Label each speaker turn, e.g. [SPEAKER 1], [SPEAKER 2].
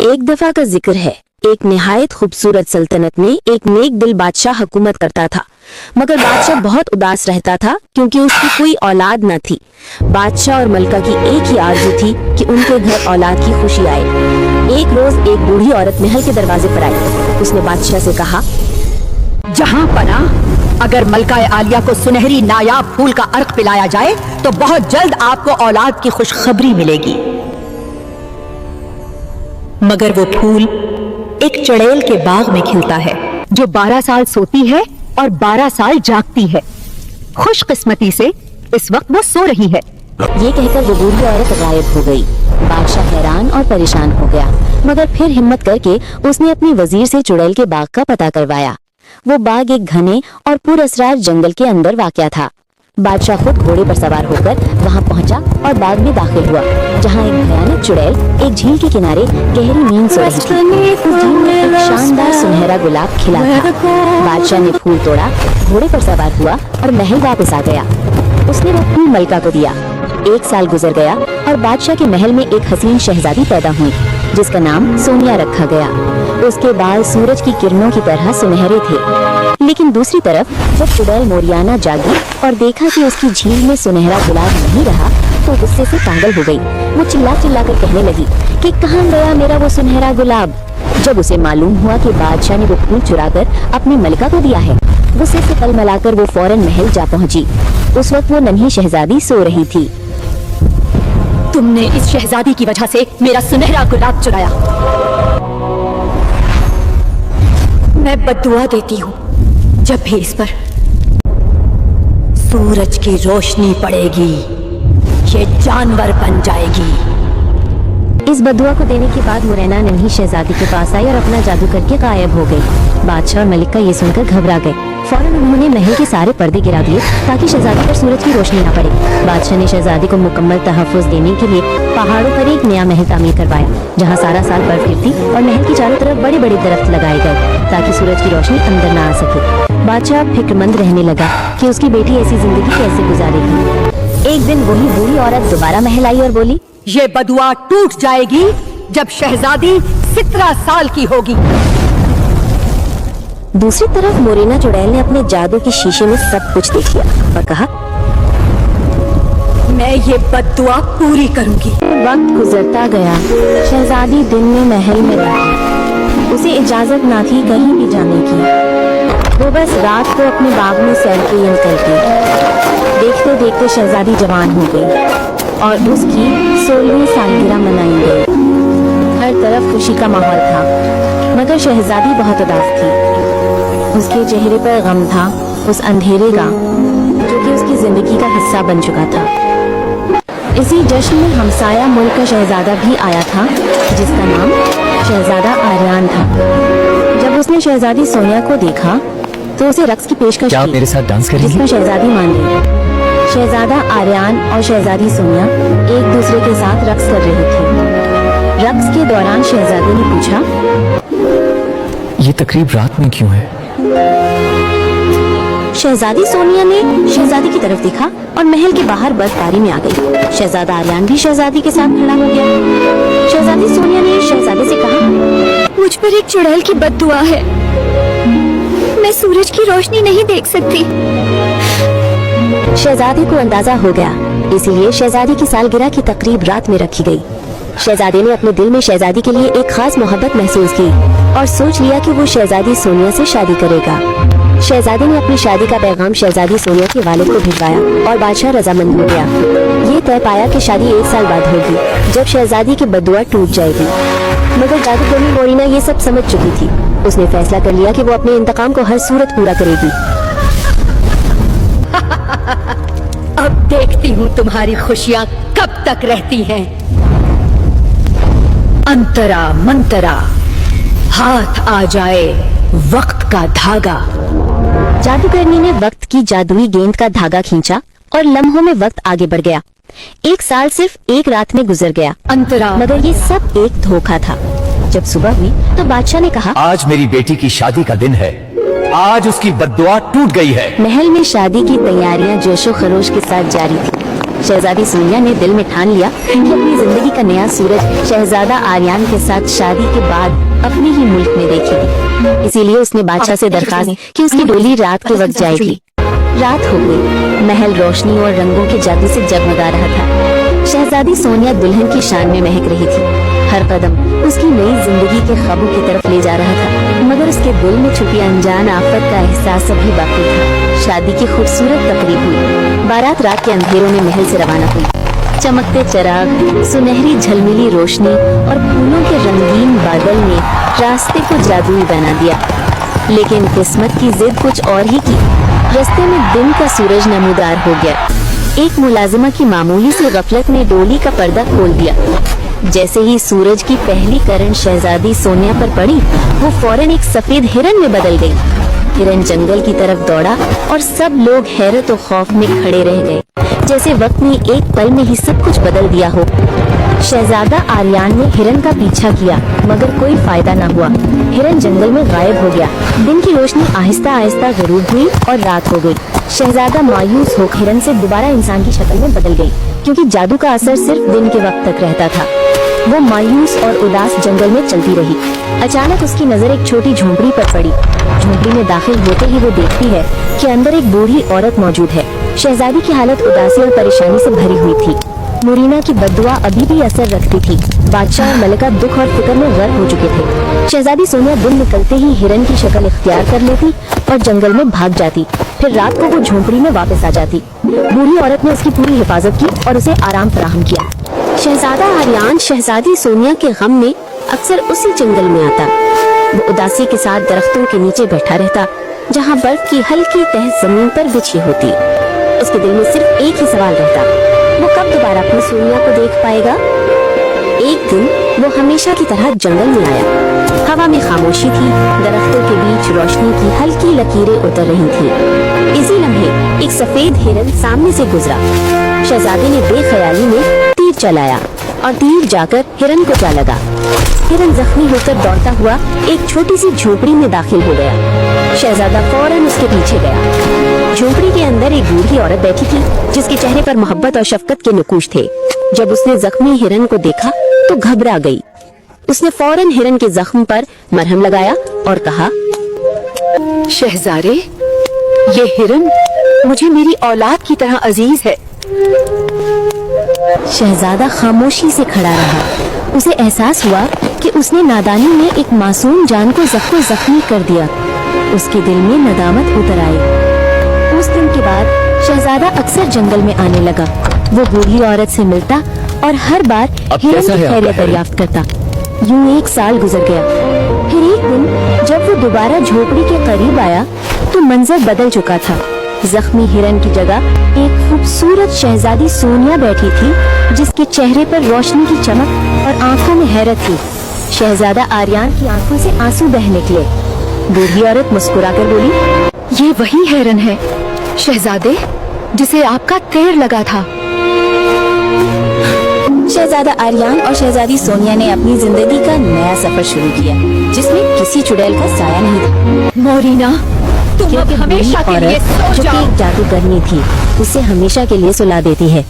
[SPEAKER 1] एक दफा का जिक्र है, एक निहायत खूबसूरत सल्तनत में एक नेक दिल बादशाह हुकूमत करता था। मगर बादशाह बहुत उदास रहता था क्योंकि उसकी कोई औलाद न थी। बादशाह और मलका की एक ही आरज़ू थी कि उनके घर औलाद की खुशी आए। एक रोज एक बूढ़ी औरत महल के दरवाजे पर आई। उसने बादशाह से कहा,
[SPEAKER 2] जहाँ पना अगर मलका आलिया को सुनहरी नायाब फूल का अर्क पिलाया जाए तो बहुत जल्द आपको औलाद की खुशखबरी मिलेगी। मगर वो फूल एक चुड़ैल के बाग में खिलता है जो 12 साल सोती है और 12 साल जागती है। खुशकिस्मती से इस वक्त वो सो रही है।
[SPEAKER 1] ये कहकर वो बूढ़ी औरत गायब हो गई। बादशाह हैरान और परेशान हो गया, मगर फिर हिम्मत करके उसने अपने वजीर से चुड़ैल के बाग का पता करवाया। वो बाग एक घने और पुरअसरार जंगल के अंदर वाक़या था। बादशाह खुद घोड़े पर सवार होकर वहां पहुंचा और बाग में दाखिल हुआ, जहां एक भयानक चुड़ैल एक झील के किनारे गहरी नींद सो रही थी। उस झील में एक शानदार सुनहरा गुलाब खिला था। बादशाह ने फूल तोड़ा, घोड़े पर सवार हुआ और महल वापस आ गया। उसने वो फूल मलका को दिया। 1 साल गुजर गया और बादशाह के महल में एक हसीन शहजादी पैदा हुई जिसका नाम सोनिया रखा गया। उसके बाल सूरज की किरणों की तरह सुनहरे थे। लेकिन दूसरी तरफ जब चुड़ैल मोरियाना जागी और देखा कि उसकी झील में सुनहरा गुलाब नहीं रहा तो गुस्से से पागल हो गई। वो चिल्ला चिल्ला कर कहने लगी कि कहाँ गया मेरा वो सुनहरा गुलाब। जब उसे मालूम हुआ कि बादशाह ने वो फूल चुराकर अपनी मलका को दिया है, गुस्से से तलमलाकर वो फौरन महल जा पहुंची। उस वक्त वो नन्ही शहजादी सो रही थी।
[SPEAKER 2] तुमने इस शहजादी की वजह से मेरा सुनहरा गुलाब चुराया। मैं बद्दुआ देती हूँ, जब भी इस पर सूरज की रोशनी पड़ेगी ये जानवर बन जाएगी।
[SPEAKER 1] इस बदुआ को देने के बाद मुरैना नन्ही शहजादी के पास आई और अपना जादू करके गायब हो गई। बादशाह और मलिका ये सुनकर घबरा गए। फौरन उन्होंने महल के सारे पर्दे गिरा दिए ताकि शहजादी पर सूरज की रोशनी न पड़े। बादशाह ने शहजादी को मुकम्मल तहफ़्फ़ुज़ देने के लिए पहाड़ों पर एक नया महल तामीर करवाया, जहाँ सारा साल बर्फ गिरती और महल की चारों तरफ बड़े बड़े दरख्त लगाए गए ताकि सूरज की रोशनी अंदर न आ सके। बादशाह फिक्रमंद रहने लगा कि उसकी बेटी ऐसी जिंदगी कैसे गुजारेगी। एक दिन वही बूढ़ी औरत दोबारा महल आई और बोली,
[SPEAKER 2] ये बदुआ टूट जाएगी जब शहजादी 17 साल की होगी।
[SPEAKER 1] दूसरी तरफ मोरिना चुड़ैल ने अपने जादू के शीशे में सब कुछ देख लिया और कहा,
[SPEAKER 2] मैं ये बद्दुआ पूरी करूंगी।
[SPEAKER 1] वक्त गुजरता गया। शहजादी दिन में महल में रही। उसे इजाजत ना थी कहीं भी जाने की। वो बस रात को अपने बाग में सैर के लिए निकलती। देखते देखते शहजादी जवान हो गई और उसकी 16वीं सालगिरह मनाई गई। हर तरफ खुशी का माहौल था, मगर शहजादी बहुत उदास थी। उसके चेहरे पर गम था, उस अंधेरे का जो कि उसकी जिंदगी का हिस्सा बन चुका था। इसी जश्न में हमसाया मुल्क का शहजादा भी आया था जिसका नाम शहजादा आर्यान था। जब उसने शहजादी सोनिया को देखा तो उसे रक्स की पेशकश
[SPEAKER 3] क्या
[SPEAKER 1] की,
[SPEAKER 3] मेरे साथ डांस करेंगी?
[SPEAKER 1] जिसमें शहजादी मान गई। शहजादा आर्यान और शहजादी सोनिया एक दूसरे के साथ रक्स कर रही थी। रक्स के दौरान शहजादी ने पूछा,
[SPEAKER 3] ये तकरीब रात में क्यों है?
[SPEAKER 1] शहजादी सोनिया ने शहजादी की तरफ देखा और महल के बाहर बर्फबारी में आ गई। शहजादा आर्यान भी शहजादी के साथ खड़ा हो गया। शहजादी सोनिया ने शहजादे से कहा,
[SPEAKER 4] मुझ पर एक चुड़ैल की बद्दुआ है, मैं सूरज की रोशनी नहीं देख सकती।
[SPEAKER 1] शहजादी को अंदाजा हो गया, इसीलिए शहजादी की सालगिरह की तकरीब रात में रखी गई। शहजादे ने अपने दिल में शहजादी के लिए एक खास मोहब्बत महसूस की और सोच लिया कि वो शहजादी सोनिया से शादी करेगा। शहजादे ने अपनी शादी का पैगाम शहजादी सोनिया के वालिद को भिजवाया और बादशाह रजामंद हो गया। ये तय पाया कि शादी 1 साल बाद होगी, जब शहजादी की बद्दुआ टूट जाएगी। मगर जादूगरनी मोरिना ये सब समझ चुकी थी। उसने फैसला कर लिया कि वो अपने इंतकाम को हर सूरत पूरा करेगी।
[SPEAKER 2] अब देखती हूँ तुम्हारी खुशियाँ कब तक रहती हैं। अंतरा मंतरा, हाथ आ जाए वक्त का धागा।
[SPEAKER 1] जादूगरनी ने वक्त की जादुई गेंद का धागा खींचा और लम्हों में वक्त आगे बढ़ गया। 1 साल सिर्फ एक रात में गुजर गया।
[SPEAKER 2] अंतरा,
[SPEAKER 1] मगर ये सब एक धोखा था। जब सुबह हुई तो बादशाह ने कहा,
[SPEAKER 3] आज मेरी बेटी की शादी का दिन है, आज उसकी बद्दुआ टूट गई है।
[SPEAKER 1] महल में शादी की तैयारियां जोशो खरोश के साथ जारी थी। शहजादी सोनिया ने दिल में ठान लिया कि अपनी जिंदगी का नया सूरज शहजादा आर्यान के साथ शादी के बाद अपने ही मुल्क में देखेगी। इसीलिए उसने बादशाह से दरखास्त की उसकी डोली रात के वक्त जाएगी। रात हो गई, महल रोशनी और रंगों के जादू से जगमगा रहा था। शहजादी सोनिया दुल्हन की शान में महक रही थी। हर कदम उसकी नई जिंदगी के ख्वाबों की तरफ ले जा रहा था, मगर उसके दिल में छुपी अनजान आफत का एहसास अभी बाकी था। शादी की खूबसूरत तकरीब हुई। बारात रात के अंधेरों में महल से रवाना हुई। चमकते चिराग, सुनहरी झलमिली रोशनी और फूलों के रंगीन बादल ने रास्ते को जादुई बना दिया। लेकिन किस्मत की जिद कुछ और ही की। रास्ते में दिन का सूरज नमूदार हो गया। एक मुलाजिमा की मामूली सी गफलत ने डोली का पर्दा खोल दिया। जैसे ही सूरज की पहली किरण शहजादी सोनिया पर पड़ी, वो फौरन एक सफेद हिरन में बदल गई। हिरन जंगल की तरफ दौड़ा और सब लोग हैरत और खौफ में खड़े रह गए, जैसे वक्त ने एक पल में ही सब कुछ बदल दिया हो। शहजादा आर्यान ने हिरन का पीछा किया, मगर कोई फायदा न हुआ। हिरन जंगल में गायब हो गया। दिन की रोशनी आहिस्ता आहिस्ता गरूब हुई और रात हो गई। शहजादा मायूस होकर हिरन से दोबारा इंसान की शक्ल में बदल गई, क्योंकि जादू का असर सिर्फ दिन के वक्त तक रहता था। वो मायूस और उदास जंगल में चलती रही। अचानक उसकी नजर एक छोटी झोंपड़ी पर पड़ी। झोंपड़ी में दाखिल होते ही वो देखती है कि अंदर एक बूढ़ी औरत मौजूद है। शहजादी की हालत उदासी और परेशानी से भरी हुई थी। मुरीना की बद्दुआ अभी भी असर रखती थी। बादशाह और मलिका दुख और फिक्र में गर्क हो चुके थे। शहजादी सोनिया दिन निकलते ही हिरन की शक्ल इख्तियार कर लेती और जंगल में भाग जाती। फिर रात को वो झोंपड़ी में वापस आ जाती। बूढ़ी औरत ने उसकी पूरी हिफाजत की और उसे आराम फराहम किया। शहजादा आर्यान शहजादी सोनिया के गम में अक्सर उसी जंगल में आता। वो उदासी के साथ दरख्तों के नीचे बैठा रहता, जहाँ बर्फ की हल्की तह जमीन पर बिछी होती। उसके दिल में सिर्फ एक ही सवाल रहता, वो कब दोबारा अपनी सोनिया को देख पाएगा। एक दिन वो हमेशा की तरह जंगल में आया। हवा में खामोशी थी, दरख्तों के बीच रोशनी की हल्की लकीरें उतर रही थी। इसी लम्हे एक सफेद हिरन सामने से गुजरा। शहजादे ने बेख्याली में तीर चलाया और तीर जाकर हिरन को जा लगा। हिरन जख्मी होकर दौड़ता हुआ एक छोटी सी झोपड़ी में दाखिल हो गया। शहजादा फौरन उसके पीछे गया। झोपड़ी के अंदर एक बूढ़ी औरत बैठी थी, जिसके चेहरे पर मोहब्बत और शफकत के नकूश थे। जब उसने जख्मी हिरन को देखा तो घबरा गई। उसने फौरन हिरन के जख्म पर मरहम लगाया और कहा,
[SPEAKER 2] शहजादे, ये हिरन मुझे मेरी औलाद की तरह अजीज है।
[SPEAKER 1] शहजादा खामोशी से खड़ा रहा। उसे एहसास हुआ कि उसने नादानी में एक मासूम जान को जख्मी कर दिया। उसके दिल में नदामत उतर आई। उस दिन के बाद शहजादा अक्सर जंगल में आने लगा। वो बूढ़ी औरत से मिलता और हर बार हिरन की खैरियत दरियाफ्त करता। यूं एक साल गुजर गया। फिर एक दिन जब वो दोबारा झोपड़ी के करीब आया तो मंजर बदल चुका था। जख्मी हिरन की जगह एक खूबसूरत शहजादी सोनिया बैठी थी, जिसके चेहरे पर रोशनी की चमक और आंखों में हैरत थी। शहजादा आर्यान की आंखों से आंसू बह निकले। बूढ़ी औरत मुस्कुराकर बोली,
[SPEAKER 2] ये वही हिरन है शहजादे, जिसे आपका तीर लगा था।
[SPEAKER 1] शहजादा आर्यान और शहजादी सोनिया ने अपनी जिंदगी का नया सफर शुरू किया, जिसमें किसी चुड़ैल का साया नहीं था।
[SPEAKER 2] मोरिना, तुम अब
[SPEAKER 1] क्योंकि
[SPEAKER 2] हमेशा
[SPEAKER 1] बूढ़ी
[SPEAKER 2] के लिए
[SPEAKER 1] औरत
[SPEAKER 2] सो
[SPEAKER 1] जो कि
[SPEAKER 2] जाओ।
[SPEAKER 1] एक जादूगरनी थी, उसे हमेशा के लिए सुला देती है।